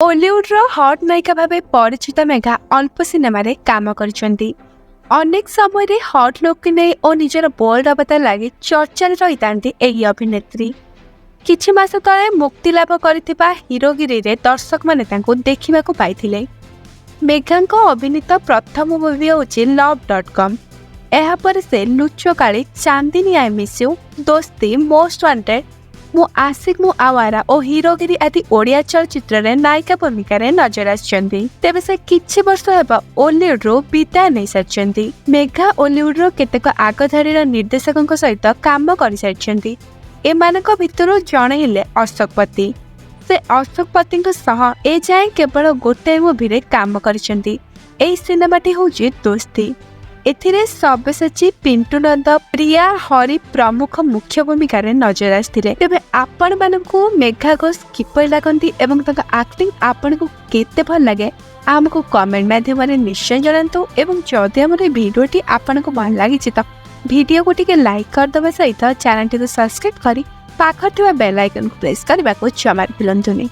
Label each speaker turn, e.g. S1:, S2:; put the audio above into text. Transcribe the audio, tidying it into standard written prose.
S1: ओलीवुड्र हट नायिका भावे परिचित मेघा अल्प सिनेमारे काम करछन्ती। अनेक समय रे हट लुक नै ओ निजर बोल्ड अवतार लागि चर्चा रहितांती एही अभिनेत्री। किछि मास तळे मुक्ति लाभ करथिबा हिरोगिरी रे दर्शक माने तांको देखिबाकू पाइथिले। मेघांको अभिनीत प्रथम मूवी होछि लव.com। एहा पर से लुच्चकाळी, चांदनी आई मिस यू, दोस्ती, मोस्ट वांटेड, मु आशिक मु आवारा और हिरोगिरी आदि ओडिया चलचित्र रे नायिका भूमिका रे नजर आछन्ती। तेबे से किछि वर्ष हेबा ओलीवुड रो विदाय नै सारछन्ती। मेघा ओलीवुड रो केतेक आगधारीर निर्देशकଙ୍କ सहित काम करि सारछन्ती। एमानक भितरु जणे हेले अशोक पति। से अशोक पतिଙ୍କ सह ए जाय केवल गोटे मूवी रे काम करिसन्ती। एही सिनेमाटी होछि दोस्ती। एथिरे सब्यसाची, पिंटू नंद, प्रिया, हरि प्रमुख मुख्य भूमिका रे नजर आस्थिले। तेबे आपण मानकू मेघा घोष किपर लागंती एवं तक एक्टिंग आपण को केते भल लागे हमको कमेंट माध्यम रे निश्चय जणांतु। एवं जदि हमर वीडियोटी आपण को भल लागि छि त वीडियो को टिके लाइक कर दबा सहित चैनल टी सब्सक्राइब करी पाखर बेल आइकन को प्रेस करबा को जमा भूलंतुनी।